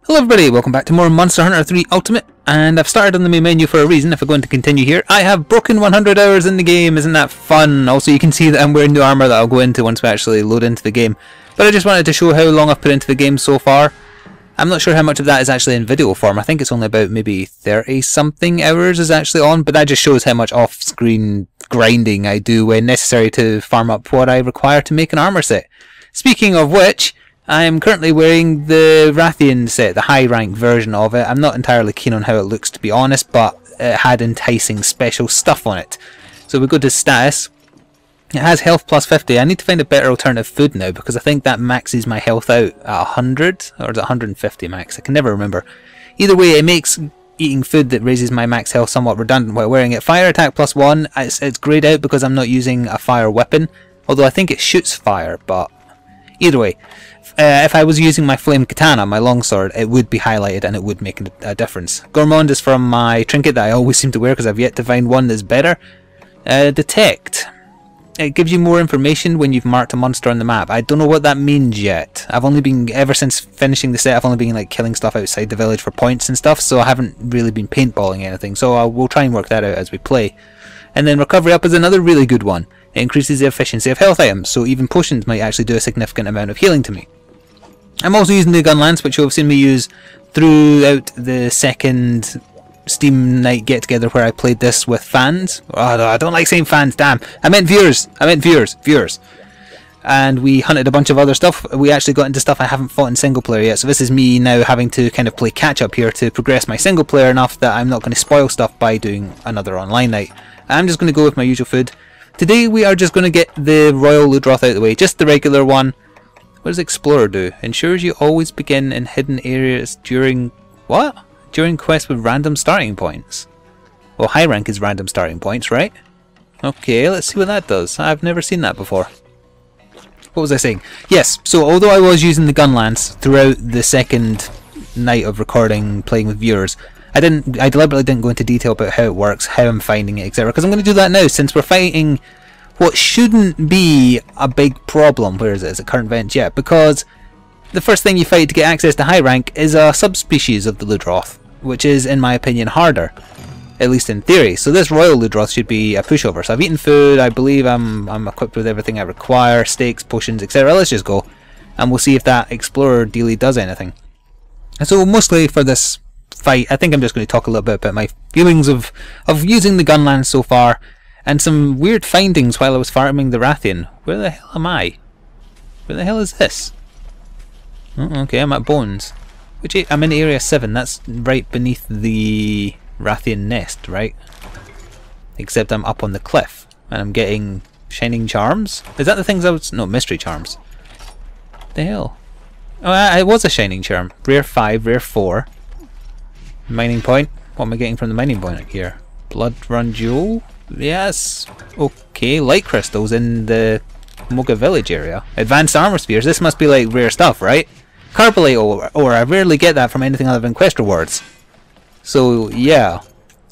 Hello everybody, welcome back to more Monster Hunter 3 Ultimate, and I've started on the main menu for a reason. If we're going to continue here, I have broken 100 hours in the game. Isn't that fun? Also, you can see that I'm wearing new armor that I'll go into once we actually load into the game. But I just wanted to show how long I've put into the game so far. I'm not sure how much of that is actually in video form. I think it's only about maybe 30 something hours is actually on, but that just shows how much off-screen grinding I do when necessary to farm up what I require to make an armor set. Speaking of which, I am currently wearing the Rathian set, the high rank version of it. I'm not entirely keen on how it looks, to be honest, but it had enticing special stuff on it. So we go to status. It has health plus 50. I need to find a better alternative food now because I think that maxes my health out at 100 or is it 150 max? I can never remember. Either way, it makes eating food that raises my max health somewhat redundant while wearing it. Fire attack plus 1. It's greyed out because I'm not using a fire weapon, although I think it shoots fire, but either way. If I was using my flame katana, my longsword, it would be highlighted and it would make a difference. Gourmand is from my trinket that I always seem to wear because I've yet to find one that's better. Detect. It gives you more information when you've marked a monster on the map. I don't know what that means yet. I've only been, ever since finishing the set, I've only been like killing stuff outside the village for points and stuff, so I haven't really been paintballing anything, so we'll try and work that out as we play. And then recovery up is another really good one. It increases the efficiency of health items, so even potions might actually do a significant amount of healing to me. I'm also using the gun lance, which you'll have seen me use throughout the second Steam night get together where I played this with fans. Oh, no, I don't like saying fans, damn. I meant viewers. Viewers. And we hunted a bunch of other stuff. We actually got into stuff I haven't fought in single player yet, so this is me now having to kind of play catch up here to progress my single player enough that I'm not going to spoil stuff by doing another online night. I'm just going to go with my usual food. Today we are just going to get the Royal Ludroth out of the way, just the regular one. What does Explorer do? Ensures you always begin in hidden areas during... what? During quests with random starting points. Well, high rank is random starting points, right? Okay, let's see what that does. I've never seen that before. What was I saying? Yes, so although I was using the gun lance throughout the second night of recording, playing with viewers, I deliberately didn't go into detail about how it works, how I'm finding it, etc. Because I'm going to do that now, since we're fighting what shouldn't be a big problem. Where is it? Is it current events? Yeah, because the first thing you fight to get access to high rank is a subspecies of the Ludroth, which is, in my opinion, harder. At least in theory. So this Royal Ludroth should be a pushover. So I've eaten food, I believe I'm equipped with everything I require, steaks, potions, etc. Let's just go, and we'll see if that Explorer dealie does anything. And so mostly for this fight, I think I'm just going to talk a little bit about my feelings of using the gun lance so far, and some weird findings while I was farming the Rathian. Where the hell am I? Where the hell is this? Oh, okay, I'm at Bones. I'm in Area 7, that's right beneath the Rathian nest, right? Except I'm up on the cliff, and I'm getting Shining Charms? Is that the things I was... no, Mystery Charms. What the hell? Oh, it was a Shining Charm. Rare 5, Rare 4. Mining Point. What am I getting from the mining point here? Blood Run Jewel? Yes. Okay, light crystals in the Moga village area. Advanced armor spears. This must be like rare stuff, right? Carbonate ore. I rarely get that from anything other than quest rewards. So yeah.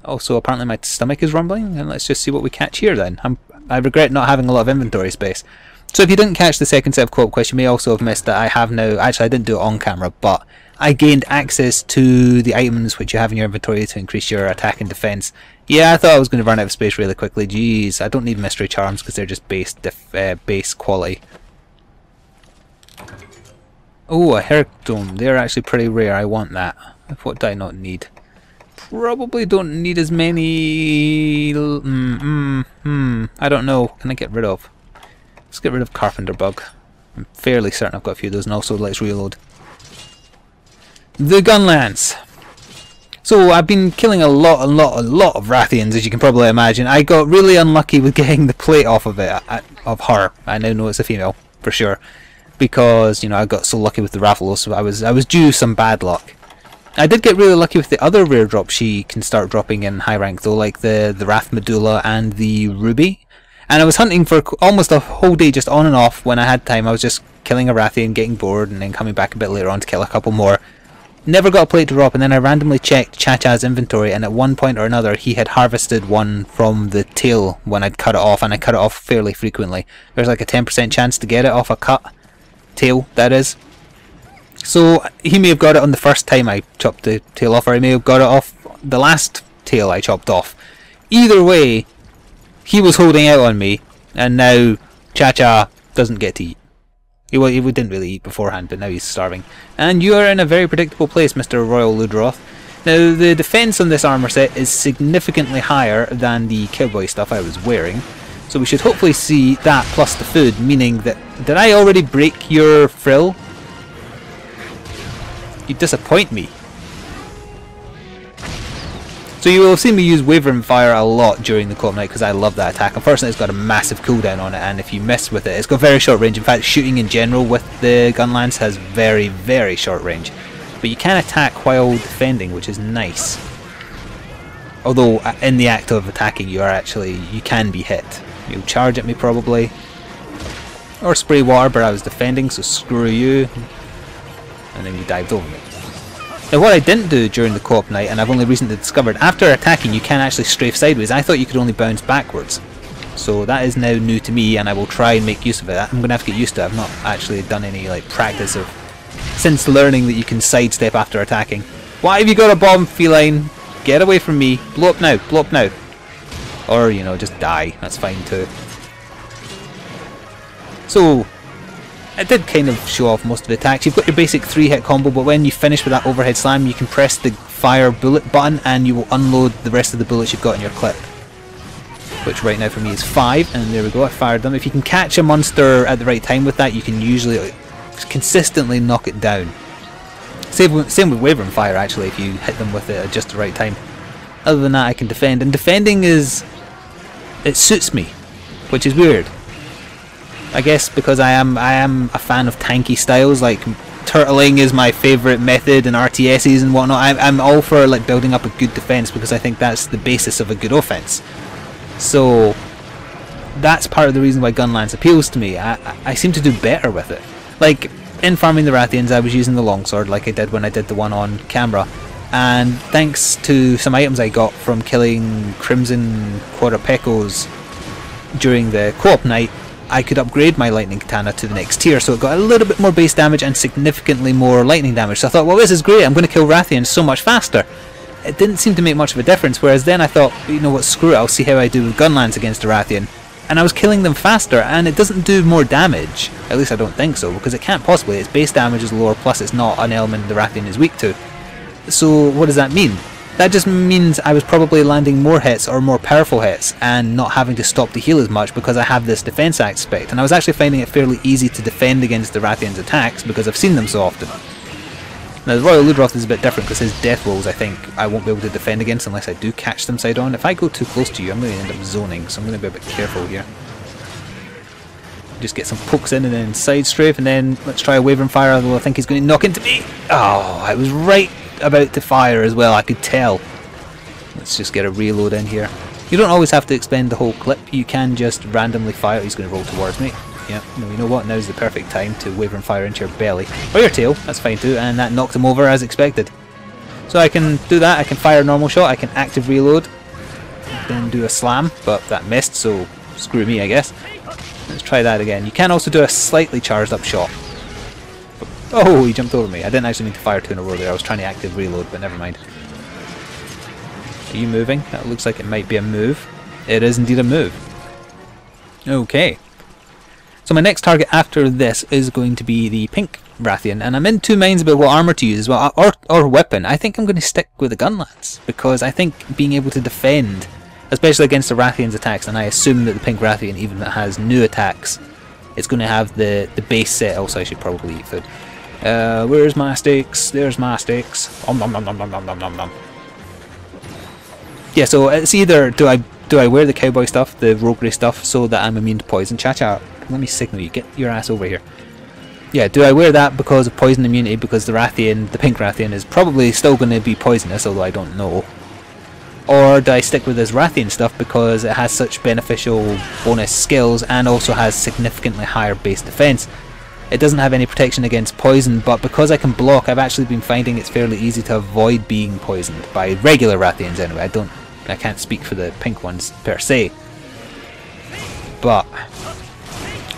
Also, apparently my stomach is rumbling, and let's just see what we catch here then. I regret not having a lot of inventory space. So if you didn't catch the second set of co-op quests, you may also have missed that I have now... actually, I didn't do it on camera, but I gained access to the items which you have in your inventory to increase your attack and defense. Yeah, I thought I was going to run out of space really quickly. Jeez, I don't need mystery charms because they're just base quality. Oh, a Herctome. They're actually pretty rare. I want that. What do I not need? Probably don't need as many... I don't know. Can I get rid of? Let's get rid of Carpenter Bug. I'm fairly certain I've got a few of those, and also let's reload. The gun lance. So I've been killing a lot of Rathians, as you can probably imagine. I got really unlucky with getting the plate off of it, of her. I now know it's a female for sure, because you know I got so lucky with the Rathalos, so I was due some bad luck. I did get really lucky with the other rare drops she can start dropping in high rank though, like the Wrath Medulla and the Ruby. And I was hunting for almost a whole day just on and off. When I had time I was just killing a Rathian, getting bored, and then coming back a bit later on to kill a couple more. Never got a plate to drop, and then I randomly checked Chacha's inventory, and at one point or another he had harvested one from the tail when I'd cut it off, and I cut it off fairly frequently. There's like a 10% chance to get it off a cut tail, that is. So he may have got it on the first time I chopped the tail off, or he may have got it off the last tail I chopped off. Either way, he was holding out on me, and now Cha-Cha doesn't get to eat. He didn't really eat beforehand, but now he's starving. And you are in a very predictable place, Mr. Royal Ludroth. Now, the defense on this armor set is significantly higher than the cowboy stuff I was wearing, so we should hopefully see that plus the food, meaning that... Did I already break your frill? You disappoint me. So you will have seen me use Wavering Fire a lot during the co-op night because I love that attack. Unfortunately, it's got a massive cooldown on it, and if you mess with it, it's got very short range. In fact, shooting in general with the gun lance has very, very short range. But you can attack while defending, which is nice. Although, in the act of attacking, you can be hit. You'll charge at me probably. Or spray water, but I was defending, so screw you. And then you dived over me. Now what I didn't do during the co-op night, and I've only recently discovered, after attacking you can actually strafe sideways. I thought you could only bounce backwards. So that is now new to me, and I will try and make use of it. I'm going to have to get used to it. I've not actually done any practice of since learning that you can sidestep after attacking. Why have you got a bomb, feline? Get away from me. Blow up now. Blow up now. Or, you know, just die. That's fine too. So, I did kind of show off most of the attacks. You've got your basic 3-hit combo, but when you finish with that overhead slam, you can press the fire bullet button and you will unload the rest of the bullets you've got in your clip. Which right now for me is 5, and there we go, I fired them. If you can catch a monster at the right time with that, you can usually consistently knock it down. Same with Wavering Fire actually, if you hit them with it at just the right time. Other than that, I can defend, and defending it suits me, which is weird. I guess because I am a fan of tanky styles, like turtling is my favourite method, and RTSs and whatnot. I'm all for building up a good defence because I think that's the basis of a good offence. So that's part of the reason why Gunlance appeals to me. I seem to do better with it. Like in farming the Rathians, I was using the longsword like I did when I did the one on camera, and thanks to some items I got from killing Crimson Quadrupecos during the co-op night, I could upgrade my lightning katana to the next tier, so it got a little bit more base damage and significantly more lightning damage. So I thought, well, this is great, I'm going to kill Rathians so much faster. It didn't seem to make much of a difference, whereas then I thought, you know what, screw it, I'll see how I do with Gunlance against a Rathian. And I was killing them faster, and it doesn't do more damage. At least I don't think so, because it can't possibly. Its base damage is lower, plus it's not an element the Rathian is weak to. So what does that mean? That just means I was probably landing more hits or more powerful hits and not having to stop to heal as much because I have this defense aspect, and I was actually finding it fairly easy to defend against the Rathian's attacks because I've seen them so often. Now the Royal Ludroth is a bit different because his death rolls I think I won't be able to defend against unless I do catch them side on. If I go too close to you I'm going to end up zoning, so I'm going to be a bit careful here. Just get some pokes in and then side strafe, and then let's try a Wavering Fire, although I think he's going to knock into me. Oh, I was right about to fire as well, I could tell. Let's just get a reload in here. You don't always have to expend the whole clip, you can just randomly fire. He's going to roll towards me. Yeah, no, you know what, now's the perfect time to Wavering Fire into your belly. Or your tail, that's fine too, and that knocked him over as expected. So I can do that, I can fire a normal shot, I can active reload, then do a slam, but that missed, so screw me I guess. Let's try that again. You can also do a slightly charged up shot. Oh, he jumped over me. I didn't actually mean to fire 2 in a row there. I was trying to active reload, but never mind. Are you moving? That looks like it might be a move. It is indeed a move. Okay. So my next target after this is going to be the pink Rathian, and I'm in two minds about what armor to use as well, or weapon. I think I'm going to stick with the Gunlance, because I think being able to defend, especially against the Rathian's attacks, and I assume that the pink Rathian, even if it has new attacks, it's going to have the base set. Also, I should probably eat food. Where's my steaks? There's my steaks. Om nom nom nom nom nom nom nom nom. Yeah, so it's either do I wear the cowboy stuff, the roguery stuff, so that I'm immune to poison. Cha-cha, let me signal you. Get your ass over here. Yeah, do I wear that because of poison immunity? Because the Rathian, the pink Rathian, is probably still going to be poisonous, although I don't know. Or do I stick with this Rathian stuff because it has such beneficial bonus skills and also has significantly higher base defense? It doesn't have any protection against poison, but because I can block, I've actually been finding it's fairly easy to avoid being poisoned by regular Rathians anyway. I can't speak for the pink ones per se, but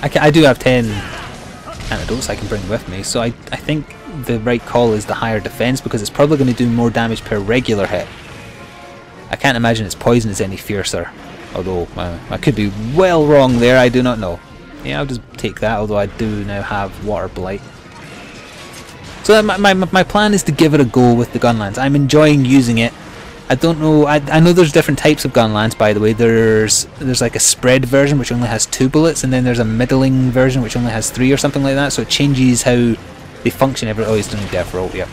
I do have 10 antidotes I can bring with me, so I think the right call is the higher defense, because it's probably going to do more damage per regular hit. I can't imagine its poison is any fiercer, although I could be well wrong there, I do not know. Yeah, I'll just take that, although I do now have Water Blight. So my plan is to give it a go with the Gunlance. I'm enjoying using it. I don't know, I know there's different types of Gunlance, by the way. There's like a spread version which only has 2 bullets, and then there's a middling version which only has 3 or something like that, so it changes how they function every... Oh, he's doing death roll, yeah.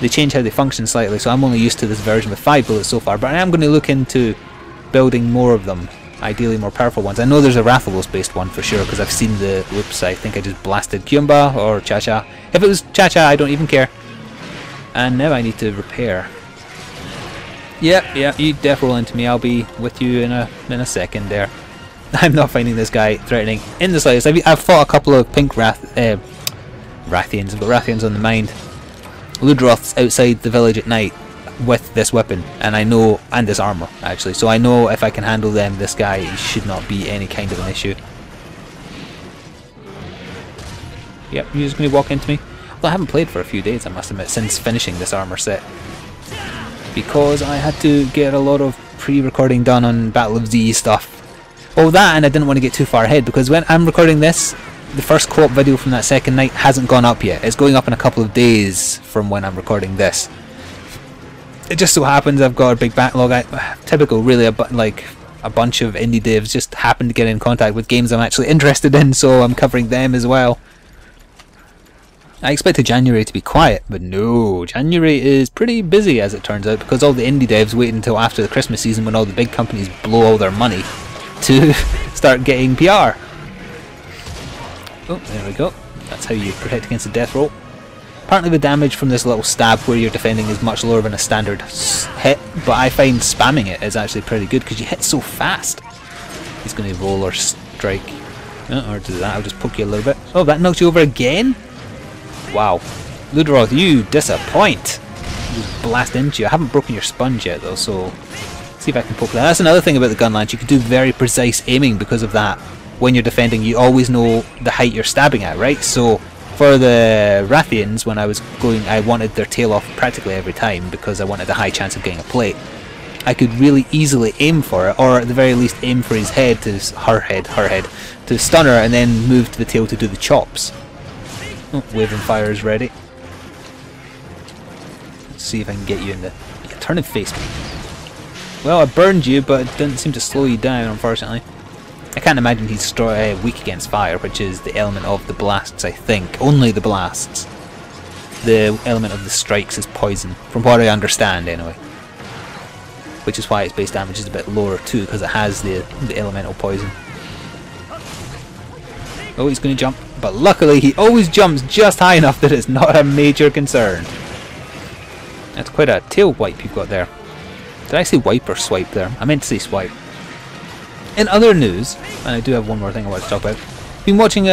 They change how they function slightly, so I'm only used to this version with 5 bullets so far, but I am going to look into building more of them, ideally more powerful ones. I know there's a Rathalos based one for sure, because I've seen the... Whoops, I think I just blasted Kyumba or Cha-Cha. If it was Cha-Cha, I don't even care. And now I need to repair. Yep, you death roll into me, I'll be with you in a second there. I'm not finding this guy threatening in the slightest. I've fought a couple of pink Rathians, I've got Rathians on the mind. Ludroth's outside the village at night with this weapon, and I know, and this armor actually, so I know if I can handle them, this guy should not be any kind of an issue. Yep, you're just going to walk into me? Well, I haven't played for a few days, I must admit, since finishing this armor set, because I had to get a lot of pre-recording done on Battle of Z stuff. Oh, that, and I didn't want to get too far ahead, because when I'm recording this, the first co-op video from that second night hasn't gone up yet. It's going up in a couple of days from when I'm recording this. It just so happens I've got a big backlog. Typical, really, like a bunch of indie devs just happen to get in contact with games I'm actually interested in, so I'm covering them as well. I expected January to be quiet, but no, January is pretty busy as it turns out, because all the indie devs wait until after the Christmas season when all the big companies blow all their money to start getting PR. Oh, there we go. That's how you protect against the death roll. Apparently the damage from this little stab where you're defending is much lower than a standard hit, but I find spamming it is actually pretty good because you hit so fast. He's going to roll or strike. Or do that, I'll just poke you a little bit. Oh, that knocked you over again? Wow. Ludroth, you disappoint. Just blast into you. I haven't broken your sponge yet though, so see if I can poke that. That's another thing about the Gunlance, you can do very precise aiming because of that. When you're defending, you always know the height you're stabbing at, right? So for the Rathians, when I was going, I wanted their tail off practically every time because I wanted a high chance of getting a plate. I could really easily aim for it, or at the very least aim for his head, to her head, to stun her, and then move to the tail to do the chops. Oh, Waving Fire is ready. Let's see if I can get you in the... Yeah, turn and face me. Well, I burned you, but it didn't seem to slow you down, unfortunately. I can't imagine he's weak against fire, which is the element of the blasts, I think. Only the blasts. The element of the strikes is poison, from what I understand anyway. Which is why its base damage is a bit lower too, because it has the elemental poison. Oh, he's going to jump, but luckily he always jumps just high enough that it's not a major concern. That's quite a tail wipe you've got there. Did I say wipe or swipe there? I meant to say swipe. In other news, and I do have one more thing I want to talk about, I've been watching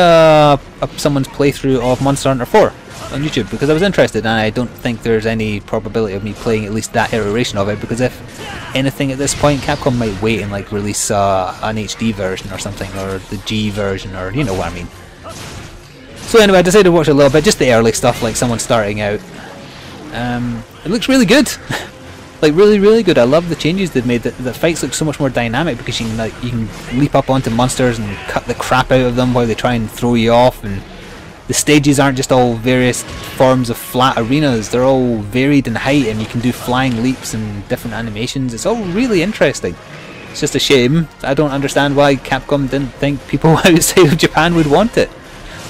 someone's playthrough of Monster Hunter 4 on YouTube because I was interested, and I don't think there's any probability of me playing at least that iteration of it, because if anything at this point, Capcom might wait and like release an HD version or something, or the G version, or you know what I mean. So anyway, I decided to watch a little bit, just the early stuff, like someone starting out. It looks really good. Like really good. I love the changes they've made. The fights look so much more dynamic because you can leap up onto monsters and cut the crap out of them while they try and throw you off, and the stages aren't just all various forms of flat arenas. They're all varied in height, and you can do flying leaps and different animations. It's all really interesting. It's just a shame I don't understand why Capcom didn't think people outside of Japan would want it.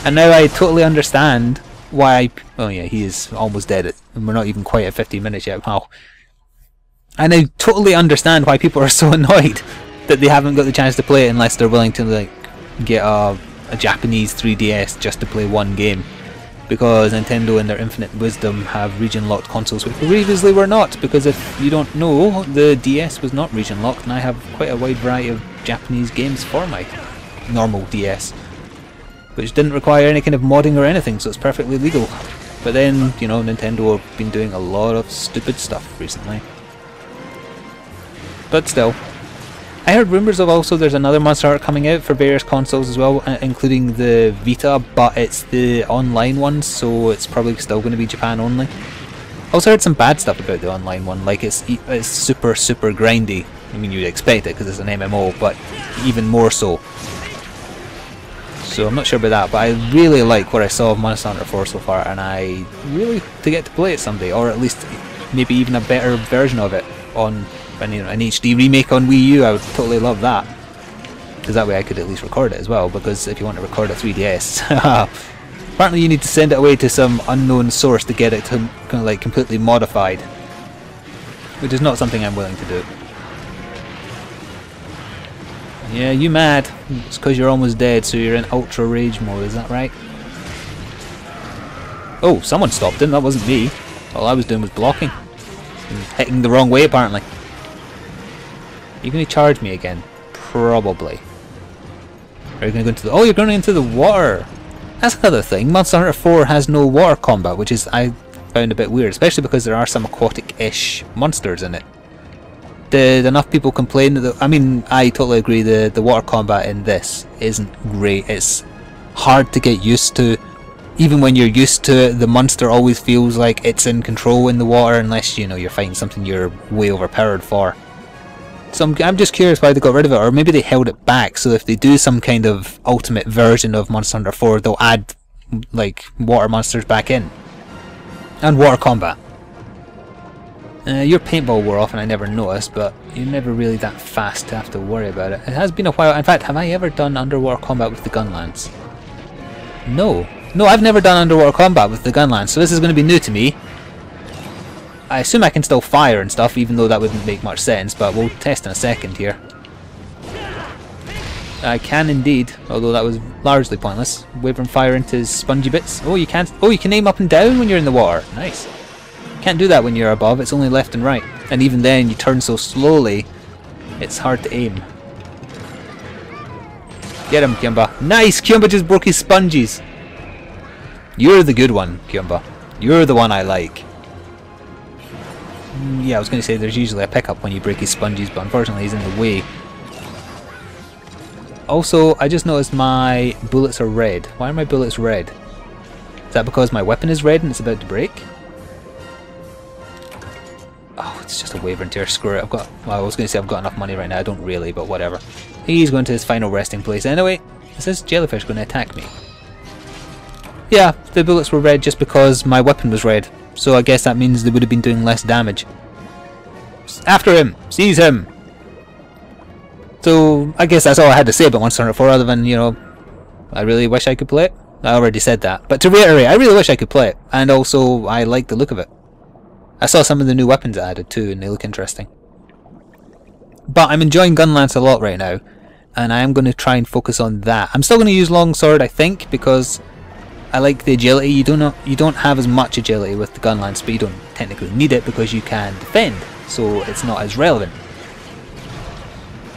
And now I totally understand why. Oh yeah, he is almost dead, and we're not even quite at 15 minutes yet. Wow. And I totally understand why people are so annoyed that they haven't got the chance to play it unless they're willing to like get a Japanese 3DS just to play one game, because Nintendo in their infinite wisdom have region locked consoles which previously were not, because if you don't know, the DS was not region locked, and I have quite a wide variety of Japanese games for my normal DS, which didn't require any kind of modding or anything, so it's perfectly legal. But then, you know, Nintendo have been doing a lot of stupid stuff recently. But still, I heard rumours of also there's another Monster Hunter coming out for various consoles as well, including the Vita, but it's the online one, so it's probably still going to be Japan only. Also heard some bad stuff about the online one, like it's super grindy. I mean, you'd expect it because it's an MMO, but even more so. So I'm not sure about that, but I really like what I saw of Monster Hunter 4 so far, and I really hope to get to play it someday, or at least maybe even a better version of it on an HD remake on Wii U. I would totally love that, because that way I could at least record it as well, because if you want to record a 3DS, apparently you need to send it away to some unknown source to get it to kind of like completely modified, which is not something I'm willing to do. Yeah, you mad. It's because you're almost dead, so you're in ultra rage mode, is that right? Oh, someone stopped him, that wasn't me. All I was doing was blocking. And hitting the wrong way, apparently. You're going to charge me again? Probably. Are you going to go into the... Oh, you're going into the water! That's another thing. Monster Hunter 4 has no water combat, which is, I found a bit weird, especially because there are some aquatic-ish monsters in it. Did enough people complain that... I mean, I totally agree, the water combat in this isn't great. It's hard to get used to. Even when you're used to it, the monster always feels like it's in control in the water, unless, you know, you're fighting something you're way overpowered for. So I'm just curious why they got rid of it, or maybe they held it back, so if they do some kind of ultimate version of Monster Hunter 4, they'll add, like, water monsters back in. And water combat. Your paintball wore off and I never noticed, but you're never really that fast to have to worry about it. It has been a while. In fact, have I ever done underwater combat with the gun lance? No. No, I've never done underwater combat with the gun lance, so this is going to be new to me. I assume I can still fire and stuff, even though that wouldn't make much sense, but we'll test in a second here. I can indeed, although that was largely pointless. Wavering fire into spongy bits. Oh, you can't. Oh, you can aim up and down when you're in the water. Nice. Can't do that when you're above, it's only left and right. And even then, you turn so slowly, it's hard to aim. Get him, Kyumba. Nice! Kyumba just broke his sponges. You're the good one, Kyumba. You're the one I like. Yeah, I was going to say there's usually a pickup when you break his sponges, but unfortunately he's in the way. Also, I just noticed my bullets are red. Why are my bullets red? Is that because my weapon is red and it's about to break? Oh, it's just a wavering tear. Screw it. Well, I was going to say I've got enough money right now. I don't really, but whatever. He's going to his final resting place anyway. Is this jellyfish going to attack me? Yeah, the bullets were red just because my weapon was red. So I guess that means they would have been doing less damage. After him! Seize him! So, I guess that's all I had to say about Monster Hunter 4, other than, you know, I really wish I could play it. I already said that. But to reiterate, I really wish I could play it. And also, I like the look of it. I saw some of the new weapons added too, and they look interesting. But I'm enjoying Gunlance a lot right now, and I am going to try and focus on that. I'm still going to use Longsword, I think, because I like the agility. You don't have as much agility with the Gunlance, but you don't technically need it because you can defend, so it's not as relevant.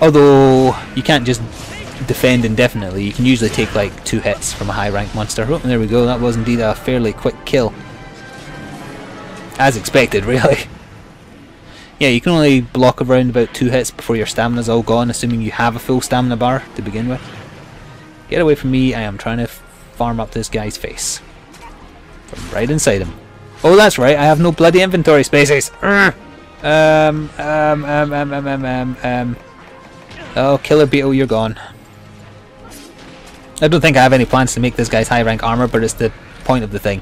Although you can't just defend indefinitely. You can usually take like 2 hits from a high rank monster. Oh, there we go. That was indeed a fairly quick kill. As expected, really. Yeah, you can only block around about 2 hits before your stamina's all gone, assuming you have a full stamina bar to begin with. Get away from me, I am trying to farm up this guy's face. From right inside him. Oh, that's right, I have no bloody inventory spaces! Oh, Killer Beetle, you're gone. I don't think I have any plans to make this guy's high rank armor, but it's the point of the thing.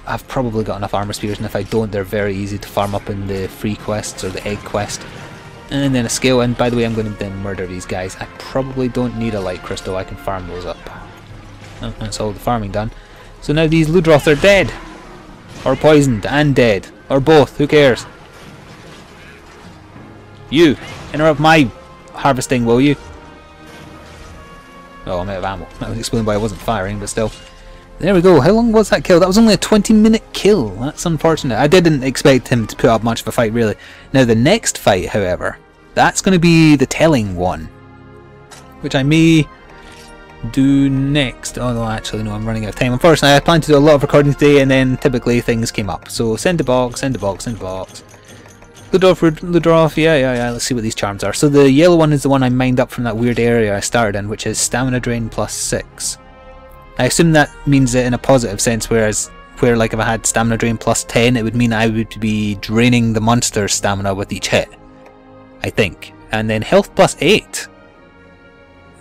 I've probably got enough armor spears, and if I don't, they're very easy to farm up in the free quests or the egg quest. And then a skill, and by the way, I'm going to then murder these guys. I probably don't need a light crystal, I can farm those up. Oh, that's all the farming done. So now these Ludroth are dead. Or poisoned and dead. Or both, who cares? You, interrupt my harvesting, will you? Oh, I'm out of ammo. That would explain why I wasn't firing, but still. There we go. How long was that kill? That was only a 20-minute kill. That's unfortunate. I didn't expect him to put up much of a fight, really. Now, the next fight, however, that's going to be the telling one. Which I may do next. Oh, no, actually, no, I'm running out of time. Unfortunately, I planned to do a lot of recording today, and then typically things came up. So, send a box, send a box, send a box. Ludroth, yeah, let's see what these charms are. So the yellow one is the one I mined up from that weird area I started in, which is stamina drain +6. I assume that means it in a positive sense, whereas where like if I had stamina drain +10, it would mean I would be draining the monster's stamina with each hit, I think. And then health +8.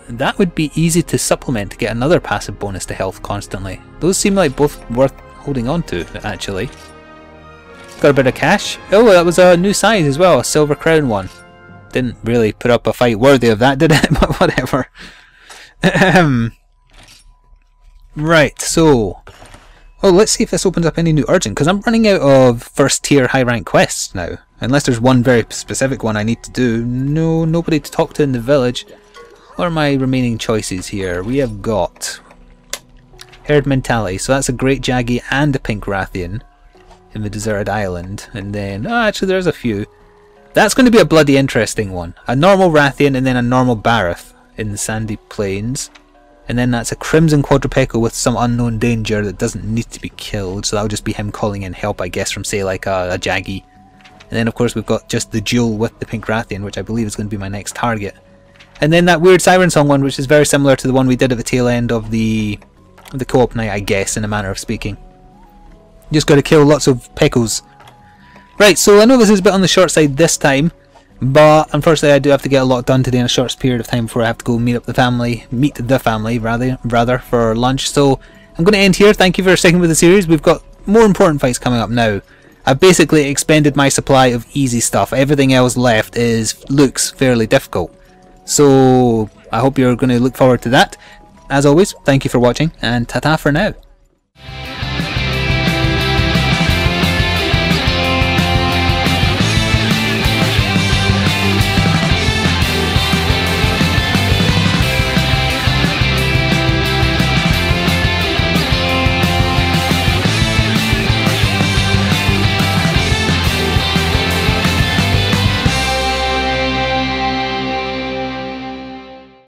That would be easy to supplement to get another passive bonus to health constantly. Those seem like both worth holding on to, actually. Got a bit of cash. Oh, that was a new size as well, a silver crown one. Didn't really put up a fight worthy of that, did it? But whatever. Right, so... Oh, let's see if this opens up any new urgent, because I'm running out of first tier high rank quests now. Unless there's one very specific one I need to do. No, nobody to talk to in the village. What are my remaining choices here? We have got Herd Mentality, so that's a Great Jaggy and a Pink Rathian in the deserted island. And then, oh, actually there's a few. That's going to be a bloody interesting one. A normal Rathian and then a normal Barith in the sandy plains. And then that's a Crimson Quadrupecal with some unknown danger that doesn't need to be killed, so that'll just be him calling in help, I guess, from say like a Jaggy. And then of course we've got just the duel with the Pink Rathian, which I believe is going to be my next target. And then that weird Siren Song one, which is very similar to the one we did at the tail end of the co-op night, I guess, in a manner of speaking. Just got to kill lots of Peckles. Right, so I know this is a bit on the short side this time, but unfortunately I do have to get a lot done today in a short period of time before I have to go meet the family rather, for lunch. So I'm going to end here. Thank you for sticking with the series. We've got more important fights coming up now. I've basically expended my supply of easy stuff. Everything else left looks fairly difficult. So I hope you're going to look forward to that. As always, thank you for watching, and ta-ta for now.